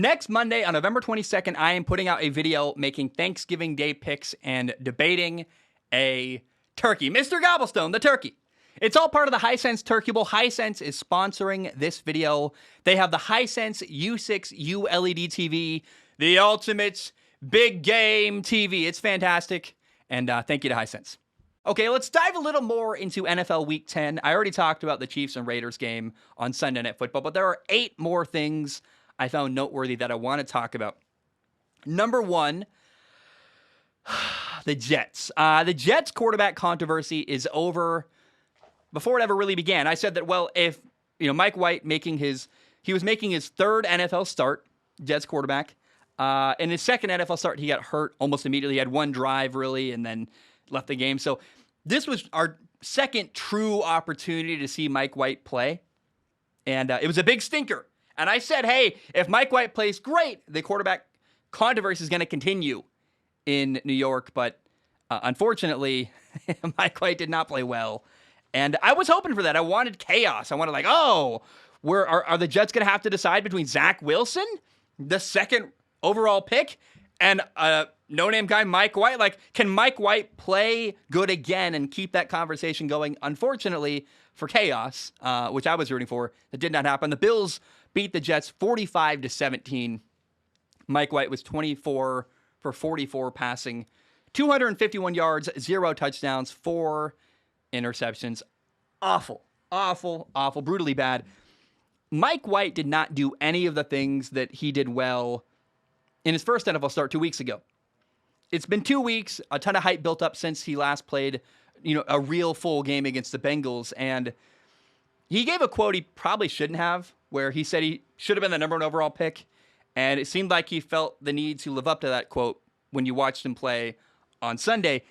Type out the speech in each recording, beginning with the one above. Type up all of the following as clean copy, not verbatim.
Next Monday, on November 22nd, I am putting out a video making Thanksgiving Day picks and debating a turkey. Mr. Gobblestone, the turkey. It's all part of the Hisense Turkey Bowl. Hisense is sponsoring this video. They have the Hisense U6 ULED TV, the ultimate big game TV. It's fantastic, and thank you to Hisense. Okay, let's dive a little more into NFL Week 10. I already talked about the Chiefs and Raiders game on Sunday Night Football, but there are 8 more things I found noteworthy that I want to talk about. Number 1, the Jets. The Jets quarterback controversy is over before it ever really began. I said that, well, if Mike White he was making his 3rd NFL start, Jets quarterback. In his 2nd NFL start, he got hurt almost immediately. He had 1 drive really, and then left the game. So this was our 2nd true opportunity to see Mike White play, and it was a big stinker. And I said, hey, if Mike White plays great, the quarterback controversy is going to continue in New York. But unfortunately, Mike White did not play well. And I was hoping for that. I wanted chaos. I wanted are the Jets going to have to decide between Zach Wilson, the 2nd overall pick, and no-name guy Mike White? Can Mike White play good again and keep that conversation going? Unfortunately, for chaos, which I was rooting for, that did not happen. The Bills beat the Jets 45-17. Mike White was 24 for 44 passing, 251 yards, 0 touchdowns, 4 interceptions. Awful, brutally bad. Mike White did not do any of the things that he did well in his first NFL start 2 weeks ago. It's been 2 weeks, a ton of hype built up since he last played, a real full game against the Bengals. And he gave a quote he probably shouldn't have, where he said he should have been the number 1 overall pick. And it seemed like he felt the need to live up to that quote when you watched him play on Sunday.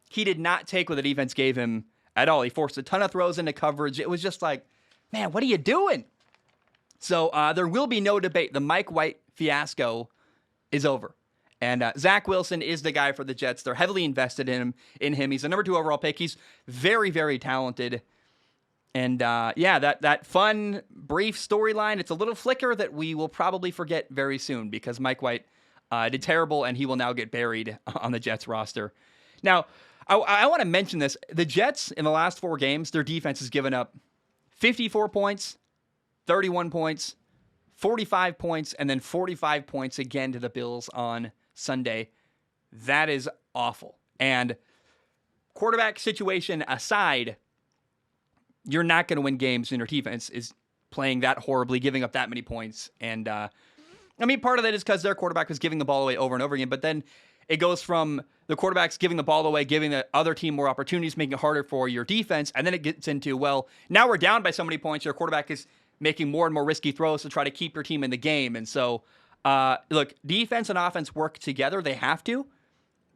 He did not take what the defense gave him at all. He forced a ton of throws into coverage. It was just like, man, what are you doing? So there will be no debate. The Mike White fiasco is over. And Zach Wilson is the guy for the Jets. They're heavily invested in him. He's the number 2 overall pick. He's very, very talented. And that fun, brief storyline, it's a little flicker that we will probably forget very soon because Mike White did terrible, and he will now get buried on the Jets roster. Now, I want to mention this. The Jets, in the last 4 games, their defense has given up 54 points, 31 points, 45 points, and then 45 points again to the Bills on Sunday. That is awful. And quarterback situation aside, you're not going to win games when your defense is playing that horribly, giving up that many points. And part of that is because their quarterback was giving the ball away over and over again. But then it goes from the quarterbacks giving the ball away, giving the other team more opportunities, making it harder for your defense. And then it gets into, well, now we're down by so many points. Your quarterback is making more and more risky throws to try to keep your team in the game. And so, look, defense and offense work together. They have to.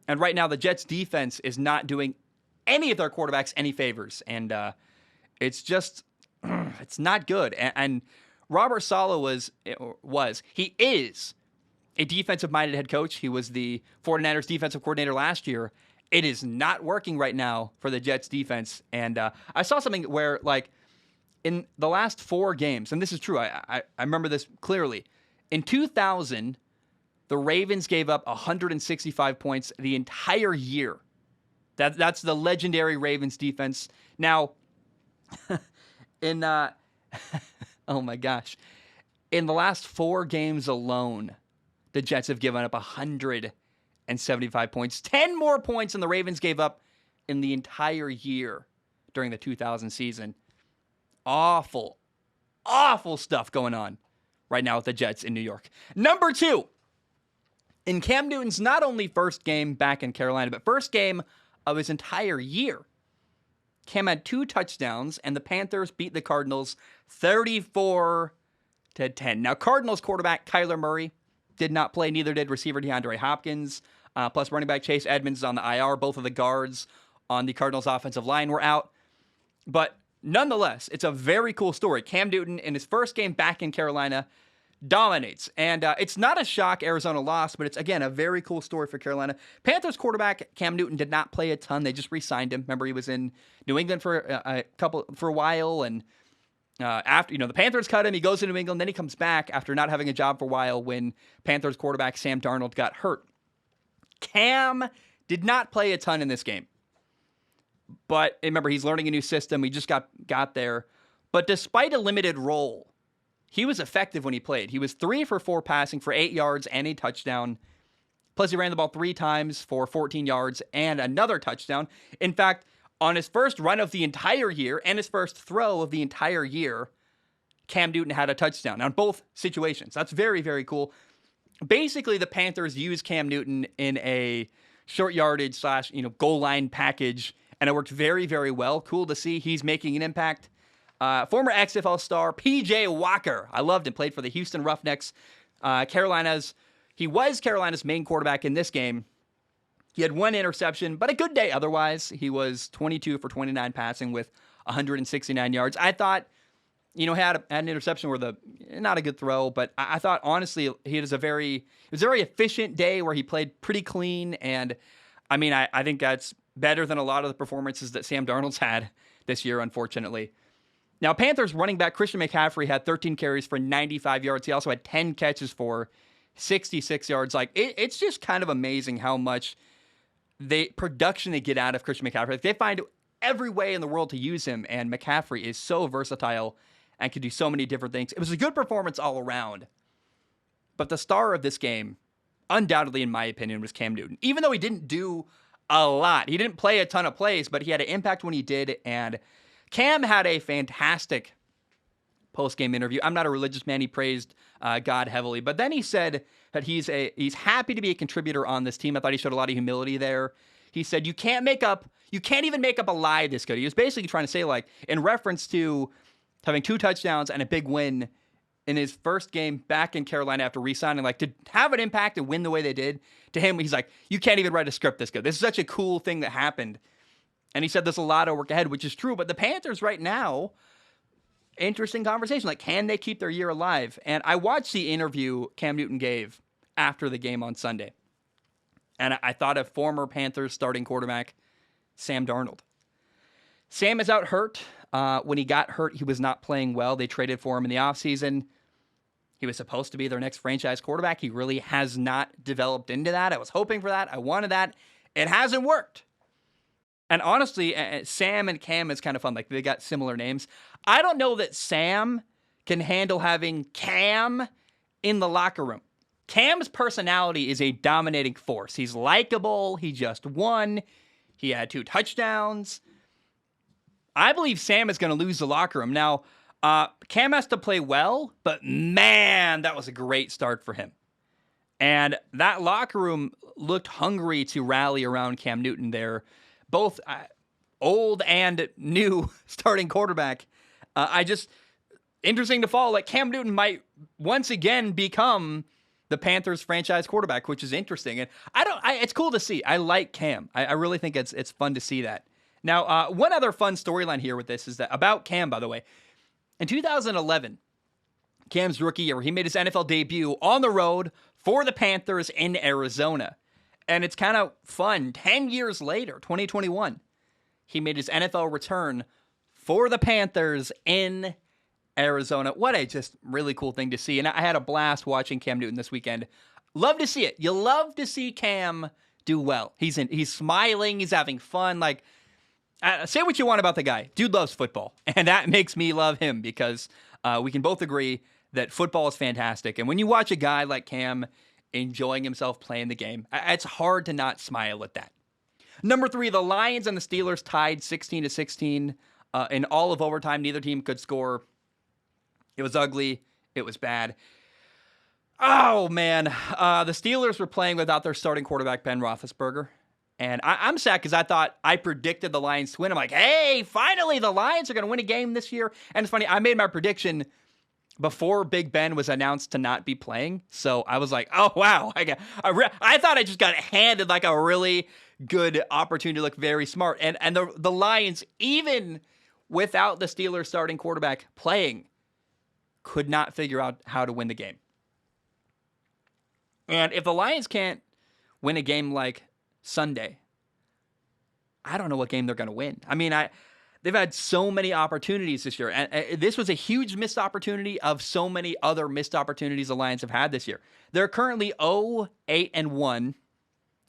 And right now, the Jets' defense is not doing any of their quarterbacks any favors. And it's just, it's not good. And Robert Saleh he is a defensive-minded head coach. He was the 49ers defensive coordinator last year. It is not working right now for the Jets' defense. And I saw something where, in the last 4 games, and this is true, I remember this clearly. In 2000, the Ravens gave up 165 points the entire year. That's the legendary Ravens defense. Now, oh my gosh, in the last 4 games alone, the Jets have given up 175 points. 10 more points than the Ravens gave up in the entire year during the 2000 season. Awful stuff going on right now with the Jets in New York. Number 2, in Cam Newton's not only first game back in Carolina, but first game of his entire year, Cam had 2 touchdowns, and the Panthers beat the Cardinals 34-10. Now, Cardinals quarterback Kyler Murray did not play. Neither did receiver DeAndre Hopkins. Plus running back Chase Edmonds is on the IR. Both of the guards on the Cardinals offensive line were out. But nonetheless, it's a very cool story. Cam Newton, in his first game back in Carolina, dominates. And it's not a shock Arizona lost, but it's, again, a very cool story for Carolina. Panthers quarterback Cam Newton did not play a ton. They just re-signed him. Remember, he was in New England for a while, and After the Panthers cut him, he goes to New England, then he comes back after not having a job for a while when Panthers quarterback Sam Darnold got hurt. Cam did not play a ton in this game. But remember, he's learning a new system. He just got there. But despite a limited role, he was effective when he played. He was 3 for 4 passing for 8 yards and a touchdown. Plus, he ran the ball 3 times for 14 yards and another touchdown. In fact, on his first run of the entire year and his first throw of the entire year, Cam Newton had a touchdown on both situations. That's very, very cool. Basically, the Panthers used Cam Newton in a short yardage / goal line package, and it worked very, very well. Cool to see he's making an impact. Former XFL star P.J. Walker. I loved him. Played for the Houston Roughnecks. He was Carolina's main quarterback in this game. He had 1 interception, but a good day otherwise. He was 22 for 29 passing with 169 yards. I thought, had an interception where not a good throw, but I thought, honestly, it was a very efficient day where he played pretty clean. And, I think that's better than a lot of the performances that Sam Darnold's had this year, unfortunately. Now, Panthers running back Christian McCaffrey had 13 carries for 95 yards. He also had 10 catches for 66 yards. It's just kind of amazing how much production they get out of Christian McCaffrey. They find every way in the world to use him, and McCaffrey is so versatile and can do so many different things. It was a good performance all around. But the star of this game, undoubtedly in my opinion, was Cam Newton. Even though he didn't do a lot. He didn't play a ton of plays, but he had an impact when he did, and Cam had a fantastic post-game interview. I'm not a religious man. He praised God heavily. But then he said that he's happy to be a contributor on this team. I thought he showed a lot of humility there. He said, you can't even make up a lie this good. He was basically trying to say, in reference to having 2 touchdowns and a big win in his first game back in Carolina after re-signing, to have an impact and win the way they did, to him, he's like, you can't even write a script this good. This is such a cool thing that happened. And he said there's a lot of work ahead, which is true. But the Panthers right now, interesting conversation. Can they keep their year alive? And I watched the interview Cam Newton gave after the game on Sunday. And I thought of former Panthers starting quarterback Sam Darnold. Sam is out hurt. When he got hurt, he was not playing well. They traded for him in the offseason. He was supposed to be their next franchise quarterback. He really has not developed into that. I was hoping for that. I wanted that. It hasn't worked. And honestly, Sam and Cam is kind of fun. They got similar names. I don't know that Sam can handle having Cam in the locker room. Cam's personality is a dominating force. He's likable. He just won. He had 2 touchdowns. I believe Sam is going to lose the locker room. Now, Cam has to play well, but man, that was a great start for him. And that locker room looked hungry to rally around Cam Newton there. Both old and new starting quarterback. Interesting to follow. Cam Newton might once again become the Panthers franchise quarterback, which is interesting. And it's cool to see. I like Cam. I really think it's fun to see that. Now, one other fun storyline here with this is that about Cam, by the way, in 2011, Cam's rookie year, he made his NFL debut on the road for the Panthers in Arizona. And it's kind of fun. 10 years later, 2021, he made his NFL return for the Panthers in Arizona. What a just really cool thing to see. And I had a blast watching Cam Newton this weekend. Love to see it. You love to see Cam do well. He's smiling. He's having fun. Say what you want about the guy. Dude loves football. And that makes me love him because we can both agree that football is fantastic. And when you watch a guy like Cam enjoying himself playing the game, it's hard to not smile at that. Number 3, the Lions and the Steelers tied 16-16 in all of overtime. Neither team could score. It was ugly. It was bad. Oh, man. The Steelers were playing without their starting quarterback, Ben Roethlisberger. And I'm sad because I predicted the Lions to win. I'm like, hey, finally the Lions are going to win a game this year. And it's funny, I made my prediction before Big Ben was announced to not be playing. So I was like, oh, wow. I thought I just got handed a really good opportunity to look very smart. And the Lions, even without the Steelers starting quarterback playing, could not figure out how to win the game. And if the Lions can't win a game like Sunday, I don't know what game they're going to win. They've had so many opportunities this year. And this was a huge missed opportunity of so many other missed opportunities the Lions have had this year. They're currently 0-8-1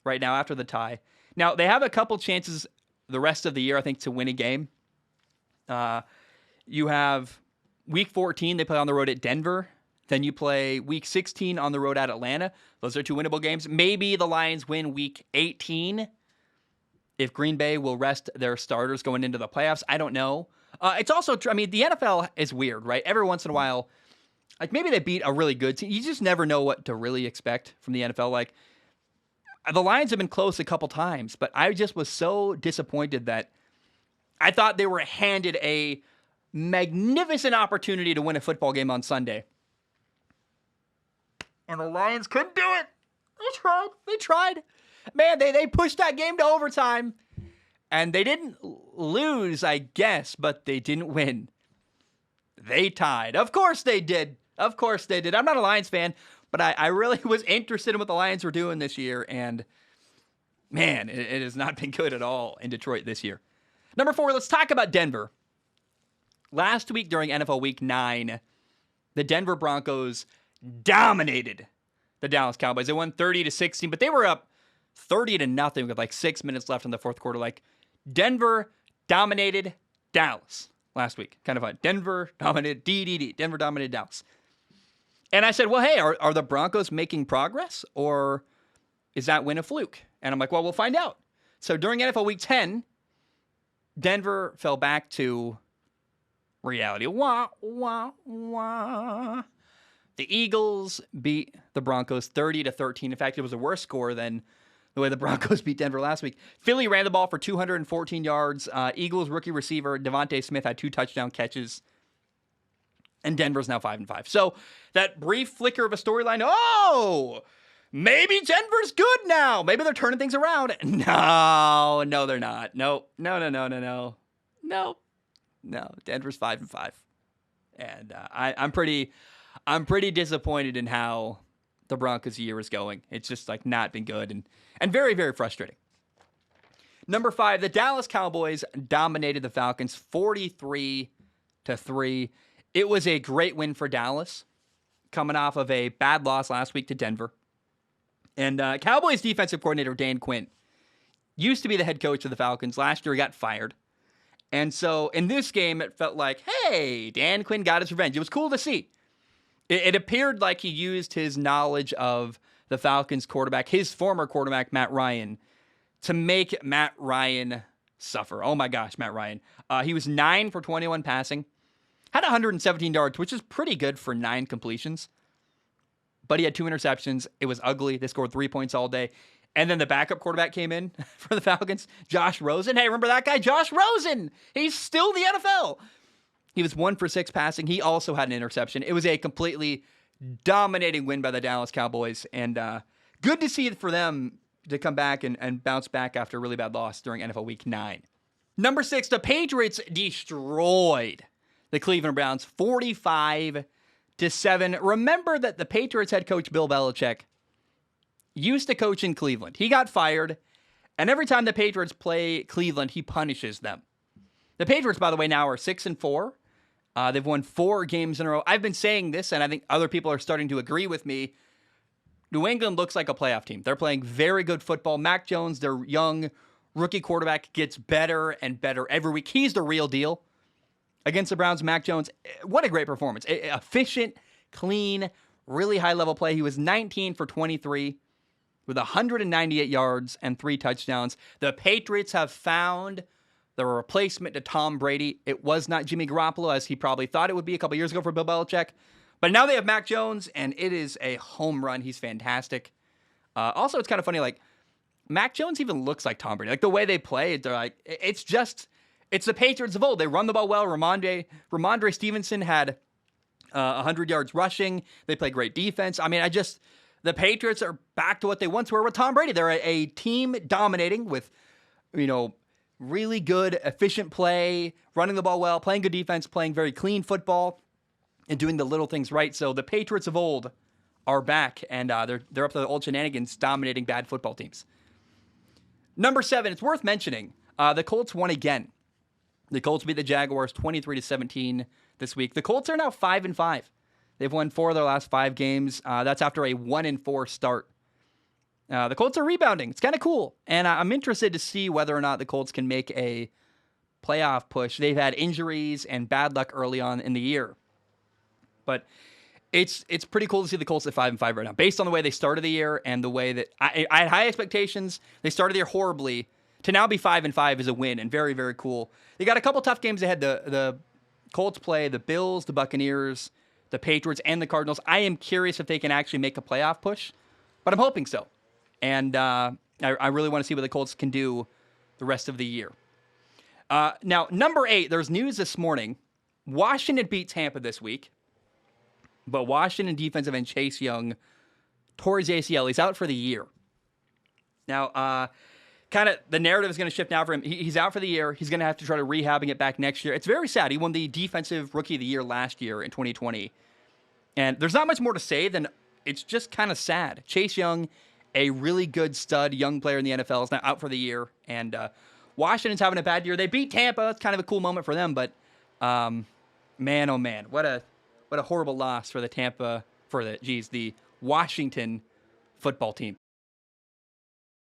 right now after the tie. Now, they have a couple chances the rest of the year, I think, to win a game. You have Week 14, they play on the road at Denver. Then you play Week 16 on the road at Atlanta. Those are 2 winnable games. Maybe the Lions win Week 18 if Green Bay will rest their starters going into the playoffs. I don't know. It's also, I mean, the NFL is weird, right? Every once in a while, like maybe they beat a really good team. You just never know what to really expect from the NFL. Like, the Lions have been close a couple times, but I just was so disappointed that I thought they were handed a magnificent opportunity to win a football game on Sunday. And the Lions couldn't do it. They tried. Man, they pushed that game to overtime. And they didn't lose, I guess, but they didn't win. They tied. Of course they did. I'm not a Lions fan, but I really was interested in what the Lions were doing this year. And, man, it has not been good at all in Detroit this year. Number 4, let's talk about Denver. Last week during NFL Week 9, the Denver Broncos dominated the Dallas Cowboys. They won 30-16, but they were up 30-0 with like 6 minutes left in the fourth quarter. Like, Denver dominated Dallas last week. Kind of fun. Denver dominated Denver dominated Dallas. And I said, well, hey, are the Broncos making progress, or is that win a fluke? And I'm like, well, we'll find out. So during NFL Week 10, Denver fell back to reality. Wah, wah, wah. The Eagles beat the Broncos 30-13. In fact, it was a worse score than the way the Broncos beat Denver last week. Philly ran the ball for 214 yards. Eagles rookie receiver Devontae Smith had 2 touchdown catches. And Denver's now 5-5. So that brief flicker of a storyline, oh, maybe Denver's good now. Maybe they're turning things around. No, they're not. No. Denver's 5-5. And I'm pretty disappointed in how the Broncos' year is going. It's just like not been good and very, very frustrating. Number 5, the Dallas Cowboys dominated the Falcons 43-3. It was a great win for Dallas, coming off of a bad loss last week to Denver. And Cowboys defensive coordinator Dan Quinn used to be the head coach of the Falcons. Last year he got fired. And so in this game, it felt like, hey, Dan Quinn got his revenge. It was cool to see. It appeared like he used his knowledge of the Falcons quarterback, his former quarterback, Matt Ryan, to make Matt Ryan suffer. Oh my gosh, Matt Ryan. He was 9 for 21 passing, had 117 yards, which is pretty good for 9 completions. But he had 2 interceptions. It was ugly. They scored 3 points all day. And then the backup quarterback came in for the Falcons, Josh Rosen. Hey, remember that guy? Josh Rosen. He's still in the NFL. He was 1 for 6 passing. He also had an interception. It was a completely dominating win by the Dallas Cowboys. And good to see it for them to come back and bounce back after a really bad loss during NFL Week 9. Number 6, the Patriots destroyed the Cleveland Browns 45-7. Remember that the Patriots head coach Bill Belichick used to coach in Cleveland. He got fired, and every time the Patriots play Cleveland, he punishes them. The Patriots, by the way, now are 6-4. They've won 4 games in a row. I've been saying this, and I think other people are starting to agree with me. New England looks like a playoff team. They're playing very good football. Mac Jones, their young rookie quarterback, gets better and better every week. He's the real deal. Against the Browns, Mac Jones, what a great performance. Efficient, clean, really high-level play. He was 19 for 23 with 198 yards and 3 touchdowns. The Patriots have found the replacement to Tom Brady. It was not Jimmy Garoppolo, as he probably thought it would be a couple years ago for Bill Belichick. But now they have Mac Jones, and it is a home run. He's fantastic. Also, it's kind of funny, like, Mac Jones even looks like Tom Brady. Like, the way they play, they're like, it's the Patriots of old. They run the ball well. Ramondre Stevenson had 100 yards rushing. They play great defense. I mean, the Patriots are back to what they once were with Tom Brady. They're a team dominating with, really good, efficient play, running the ball well, playing good defense, playing very clean football, and doing the little things right. So the Patriots of old are back, and they're up to the old shenanigans, dominating bad football teams. Number 7, it's worth mentioning, the Colts won again. The Colts beat the Jaguars 23-17 this week. The Colts are now 5-5. They've won 4 of their last 5 games. That's after a 1-4 start. The Colts are rebounding. It's kind of cool. And I'm interested to see whether or not the Colts can make a playoff push. They've had injuries and bad luck early on in the year. But it's pretty cool to see the Colts at 5-5 right now, based on the way they started the year and the way that I had high expectations. They started the year horribly. To now be 5-5 is a win, and very, very cool. They got a couple tough games ahead. The Colts play the Bills, the Buccaneers, the Patriots, and the Cardinals. I am curious if they can actually make a playoff push, but I'm hoping so. And I really want to see what the Colts can do the rest of the year. Now, number 8, there's news this morning. Washington beat Tampa this week, but Washington defensive end Chase Young tore his ACL. He's out for the year. Now, kind of the narrative is going to shift now for him. He's out for the year. He's going to have to try to rehab and get back next year. It's very sad. He won the Defensive Rookie of the Year last year in 2020. And there's not much more to say than it's just kind of sad. Chase Young, a really good stud young player in the NFL, is now out for the year. And Washington's having a bad year. They beat Tampa. It's kind of a cool moment for them. But man, oh man, what a horrible loss for the Washington football team.